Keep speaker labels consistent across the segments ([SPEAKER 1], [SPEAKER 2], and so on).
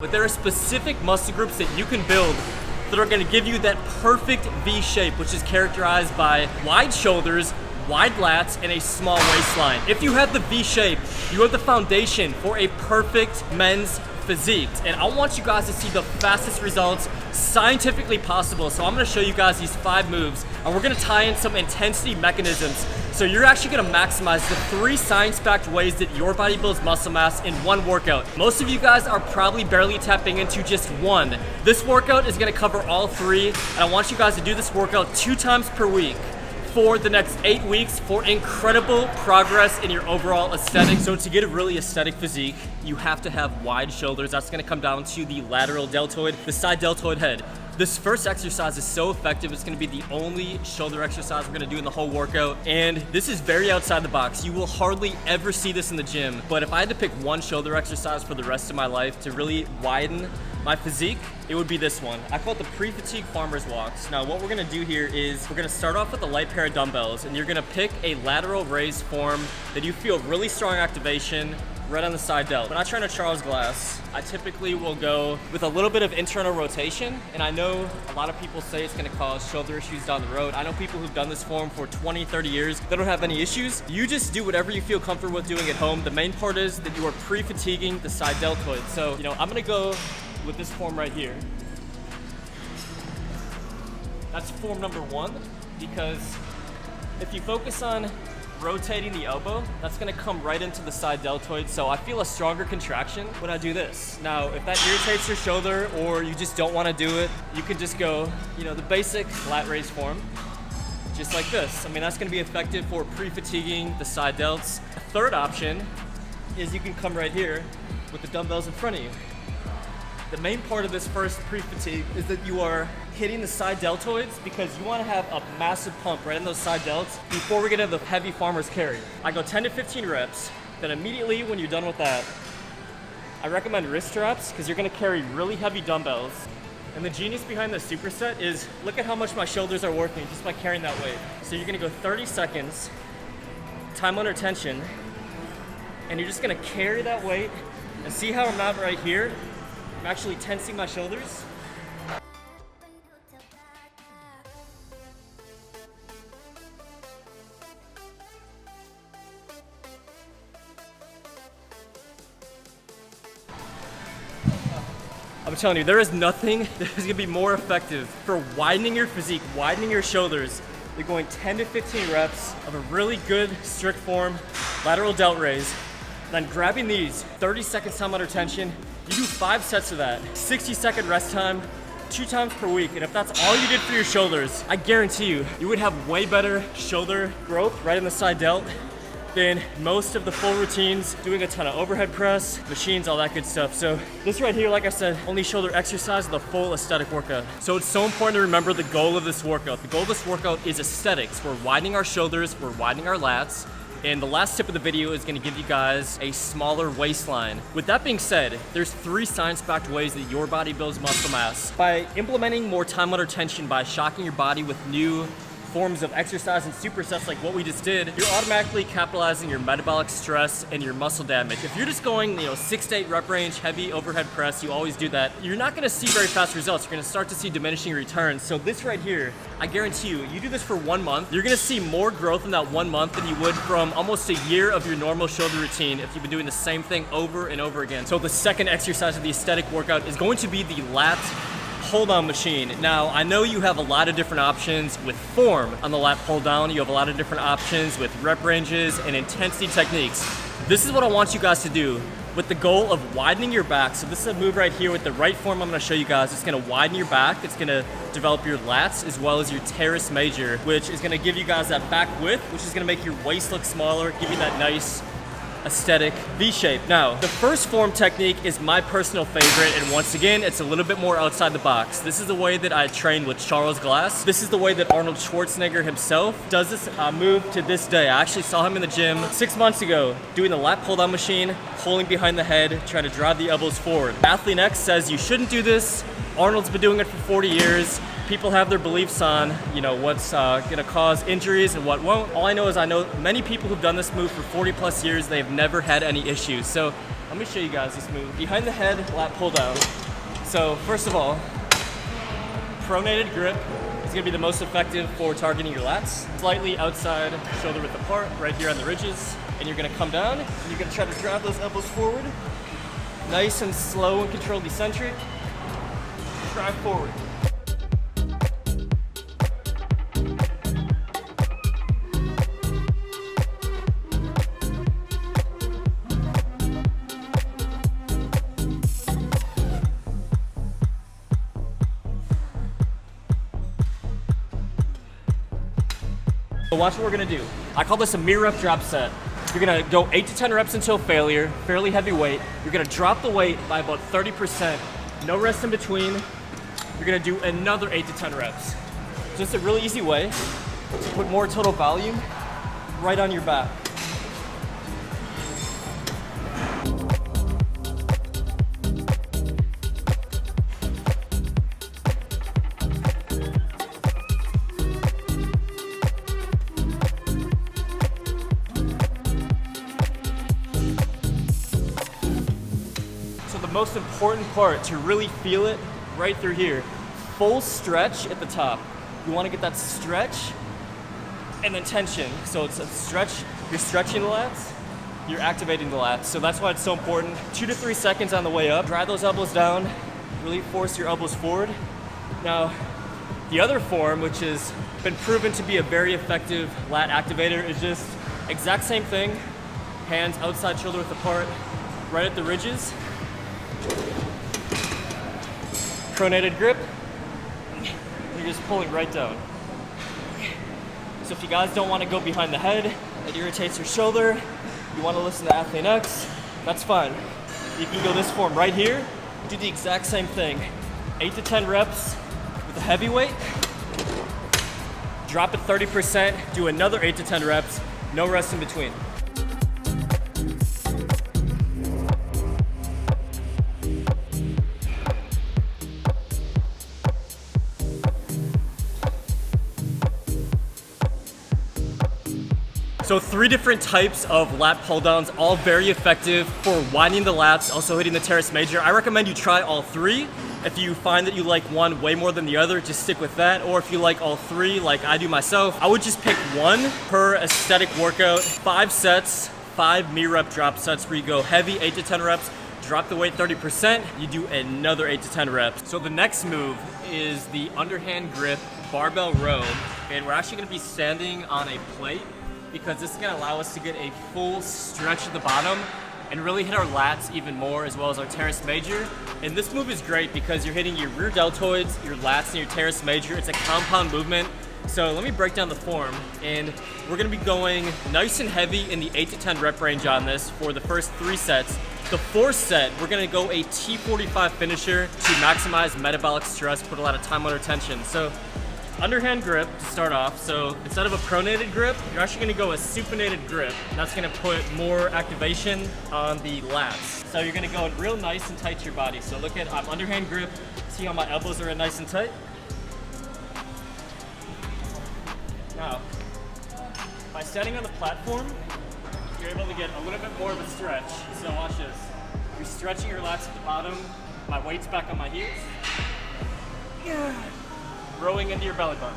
[SPEAKER 1] But there are specific muscle groups that you can build that are going to give you that perfect V shape, which is characterized by wide shoulders, wide lats, and a small waistline. If you have the V shape, you have the foundation for a perfect men's physique. And I want you guys to see the fastest results scientifically possible. So I'm going to show you guys these 5 moves, and we're going to tie in some intensity mechanisms. So you're actually going to maximize the 3 science-backed ways that your body builds muscle mass in one workout. Most of you guys are probably barely tapping into just one. This workout is going to cover all 3, and I want you guys to do this workout 2 times per week for the next 8 weeks for incredible progress in your overall aesthetic. So to get a really aesthetic physique, you have to have wide shoulders. That's going to come down to the lateral deltoid, the side deltoid head. This first exercise is so effective. It's going to be the only shoulder exercise we're going to do in the whole workout. And this is very outside the box. You will hardly ever see this in the gym. But if I had to pick one shoulder exercise for the rest of my life to really widen my physique, it would be this one. I call it the pre-fatigue farmer's walks. Now what we're going to do here is we're going to start off with a light pair of dumbbells, and you're going to pick a lateral raise form that you feel really strong activation right on the side delt. When I train a Charles glass, I typically will go with a little bit of internal rotation, and I know a lot of people say it's gonna cause shoulder issues down the road. I know people who've done this form for 20, 30 years, they don't have any issues. You just do whatever you feel comfortable with doing at home. The main part is that you are pre-fatiguing the side deltoid. So, I'm gonna go with this form right here. That's form number 1, because if you focus on rotating the elbow, that's gonna come right into the side deltoid, so I feel a stronger contraction when I do this. Now, if that irritates your shoulder or you just don't wanna do it, you can just go, the basic lat raise form, just like this. That's gonna be effective for pre-fatiguing the side delts. A third option is you can come right here with the dumbbells in front of you. The main part of this first pre-fatigue is that you are hitting the side deltoids because you want to have a massive pump right in those side delts before we get into the heavy farmer's carry. I go 10 to 15 reps, then immediately when you're done with that, I recommend wrist straps because you're going to carry really heavy dumbbells. And the genius behind the superset is look at how much my shoulders are working just by carrying that weight. So you're going to go 30 seconds, time under tension, and you're just going to carry that weight and see how I'm at right here. I'm actually tensing my shoulders. I'm telling you, there is nothing that is gonna be more effective for widening your physique, widening your shoulders, than going 10 to 15 reps of a really good strict form lateral delt raise, then grabbing these 30 seconds time under tension. You do 5 sets of that, 60-second rest time, 2 times per week. And if that's all you did for your shoulders, I guarantee you would have way better shoulder growth right in the side delt than most of the full routines, doing a ton of overhead press, machines, all that good stuff. So this right here, like I said, only shoulder exercise with a full aesthetic workout. So it's so important to remember the goal of this workout. The goal of this workout is aesthetics. We're widening our shoulders, we're widening our lats, and the last tip of the video is gonna give you guys a smaller waistline. With that being said, there's 3 science-backed ways that your body builds muscle mass. By implementing more time under tension, by shocking your body with new forms of exercise and supersets like what we just did, you're automatically capitalizing your metabolic stress and your muscle damage. If you're just going 6 to 8 rep range, heavy overhead press, you always do that, you're not gonna see very fast results. You're gonna start to see diminishing returns. So this right here, I guarantee you do this for 1 month, you're gonna see more growth in that 1 month than you would from almost a year of your normal shoulder routine if you've been doing the same thing over and over again. So the second exercise of the aesthetic workout is going to be the lat pull-down machine. Now, I know you have a lot of different options with form on the lat pull-down. You have a lot of different options with rep ranges and intensity techniques. This is what I want you guys to do with the goal of widening your back. So this is a move right here with the right form I'm gonna show you guys. It's gonna widen your back. It's gonna develop your lats as well as your teres major, which is gonna give you guys that back width, which is gonna make your waist look smaller, give you that nice aesthetic V shape. Now, the first form technique is my personal favorite, and once again, it's a little bit more outside the box. This is the way that I trained with Charles Glass. This is the way that Arnold Schwarzenegger himself does this move to this day. I actually saw him in the gym 6 months ago doing the lat pull down machine, pulling behind the head, trying to drive the elbows forward. Athlete X says you shouldn't do this. Arnold's been doing it for 40 years. People have their beliefs on, what's gonna cause injuries and what won't. All I know is I know many people who've done this move for 40 plus years, they've never had any issues. So Let me show you guys this move. Behind the head, lat pull down. So first of all, pronated grip is gonna be the most effective for targeting your lats. Slightly outside, shoulder width apart, right here on the ridges. And you're gonna come down, and you're gonna try to drive those elbows forward. Nice and slow and controlled eccentric. Drive forward. So watch what we're gonna do. I call this a mirror up drop set. You're gonna go 8 to 10 reps until failure, fairly heavy weight. You're gonna drop the weight by about 30%, no rest in between. You're gonna do another 8 to 10 reps. Just a really easy way to put more total volume right on your back. The most important part to really feel it right through here, full stretch at the top. You want to get that stretch and then tension. So it's a stretch, you're stretching the lats, you're activating the lats. So that's why it's so important. 2 to 3 seconds on the way up. Drive those elbows down, really force your elbows forward. Now, the other form, which has been proven to be a very effective lat activator, is just exact same thing. Hands outside shoulder width apart, right at the ridges. Pronated grip, you're just pulling right down. So if you guys don't want to go behind the head, it irritates your shoulder, you want to listen to Athlete X, that's fine. You can go this form right here, do the exact same thing. 8 to 10 reps with a heavy weight, drop it 30%, do another 8 to 10 reps, no rest in between. So 3 different types of lat pull downs, all very effective for winding the lats, also hitting the teres major. I recommend you try all 3. If you find that you like one way more than the other, just stick with that. Or if you like all 3, like I do myself, I would just pick one per aesthetic workout. 5 sets, 5 mirror up drop sets where you go heavy, 8 to 10 reps, drop the weight 30%, you do another 8 to 10 reps. So the next move is the underhand grip barbell row, and we're actually gonna be standing on a plate, because this is gonna allow us to get a full stretch at the bottom and really hit our lats even more, as well as our teres major. And this move is great because you're hitting your rear deltoids, your lats, and your teres major. It's a compound movement. So let me break down the form, and we're gonna be going nice and heavy in the 8 to 10 rep range on this for the first 3 sets. The 4th set, we're gonna go a T45 finisher to maximize metabolic stress, put a lot of time under tension. So underhand grip to start off. So instead of a pronated grip, you're actually gonna go a supinated grip. That's gonna put more activation on the lats. So you're gonna go real nice and tight to your body. So look at, I'm underhand grip. See how my elbows are nice and tight? Now, by standing on the platform, you're able to get a little bit more of a stretch. So watch this. You're stretching your lats at the bottom. My weight's back on my heels. Yeah. Rowing into your belly button.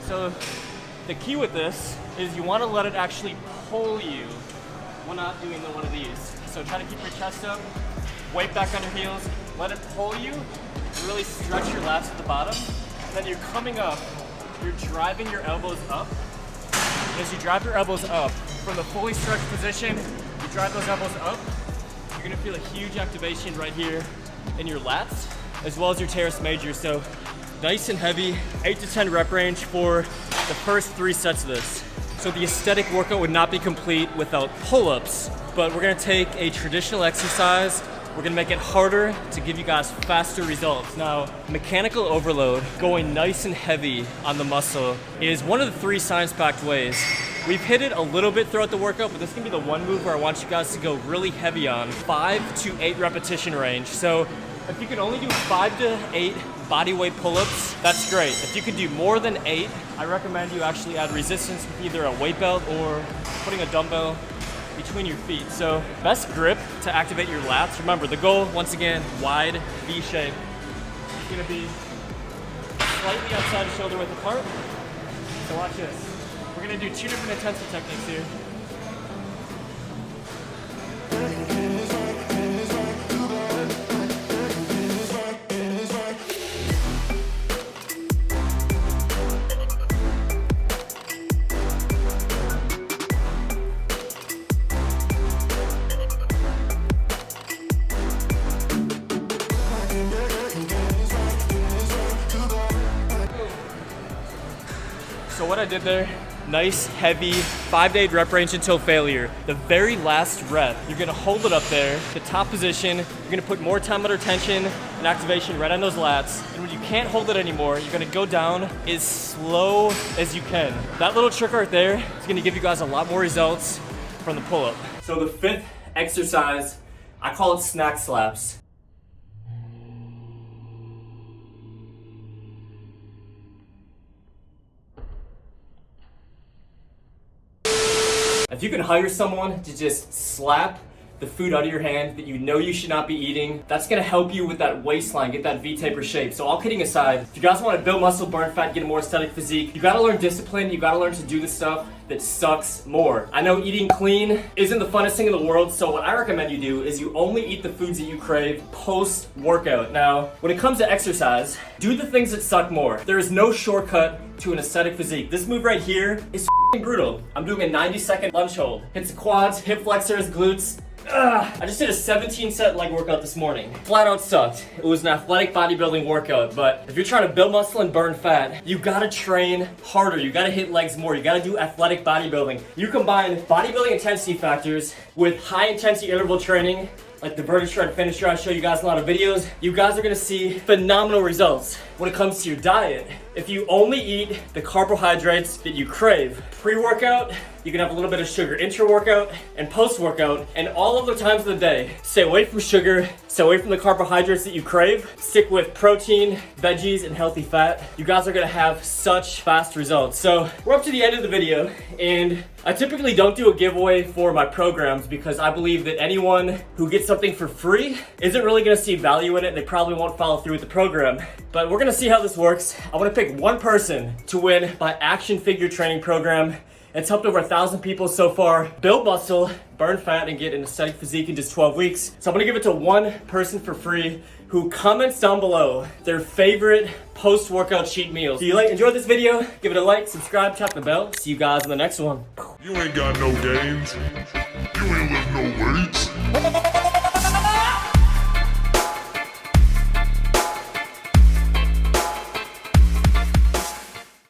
[SPEAKER 1] So the key with this is you want to let it actually pull you when not doing one of these. So try to keep your chest up, weight back on your heels, let it pull you, really stretch your lats at the bottom. And then you're coming up, you're driving your elbows up. And as you drive your elbows up, from the fully stretched position, you drive those elbows up, you're gonna feel a huge activation right here in your lats, as well as your teres major. So nice and heavy, 8 to 10 rep range for the first 3 sets of this. So the aesthetic workout would not be complete without pull-ups, but we're gonna take a traditional exercise we're gonna make it harder to give you guys faster results. Now, mechanical overload, going nice and heavy on the muscle, is one of the 3 science-packed ways. We've hit it a little bit throughout the workout, but this is gonna be the one move where I want you guys to go really heavy on. 5 to 8 repetition range. So if you can only do 5 to 8 body weight pull-ups, that's great. If you could do more than 8, I recommend you actually add resistance with either a weight belt or putting a dumbbell between your feet. So best grip to activate your lats. Remember, the goal, once again, wide V shape. It's gonna be slightly outside of shoulder width apart. So watch this. We're gonna do 2 different intensive techniques here. So what I did there, nice, heavy, 5 to 8 rep range until failure. The very last rep, you're gonna hold it up there, the top position, you're gonna put more time under tension and activation right on those lats. And when you can't hold it anymore, you're gonna go down as slow as you can. That little trick right there is gonna give you guys a lot more results from the pull-up. So the 5th exercise, I call it snack slaps. If you can hire someone to just slap the food out of your hand that you know you should not be eating, that's gonna help you with that waistline, get that V-taper shape. So all kidding aside, if you guys wanna build muscle, burn fat, get a more aesthetic physique, you gotta learn discipline, you gotta learn to do the stuff that sucks more. I know eating clean isn't the funnest thing in the world, so what I recommend you do is you only eat the foods that you crave post-workout. Now, when it comes to exercise, do the things that suck more. There is no shortcut to an aesthetic physique. This move right here is brutal. I'm doing a 90-second lunge hold. Hits the quads, hip flexors, glutes. I just did a 17-set leg workout this morning. Flat out sucked. It was an athletic bodybuilding workout, but if you're trying to build muscle and burn fat, you gotta train harder. You gotta hit legs more. You gotta do athletic bodybuilding. You combine bodybuilding intensity factors with high-intensity interval training, like the vertical shred finisher I show you guys in a lot of videos, you guys are gonna see phenomenal results. When it comes to your diet, if you only eat the carbohydrates that you crave, pre-workout, you can have a little bit of sugar intra-workout and post-workout, and all of the times of the day, stay away from sugar, stay away from the carbohydrates that you crave, stick with protein, veggies, and healthy fat. You guys are gonna have such fast results. So we're up to the end of the video, and I typically don't do a giveaway for my programs because I believe that anyone who gets something for free isn't really gonna see value in it, and they probably won't follow through with the program. But we're gonna see how this works. I wanna pick one person to win my action figure training program. It's helped over 1,000 people so far build muscle, burn fat, and get an aesthetic physique in just 12 weeks. So I'm gonna give it to one person for free who comments down below their favorite post-workout cheat meals. If you enjoyed this video, give it a like, subscribe, tap the bell. See you guys in the next one.
[SPEAKER 2] You ain't got no gains. You ain't lift no weights.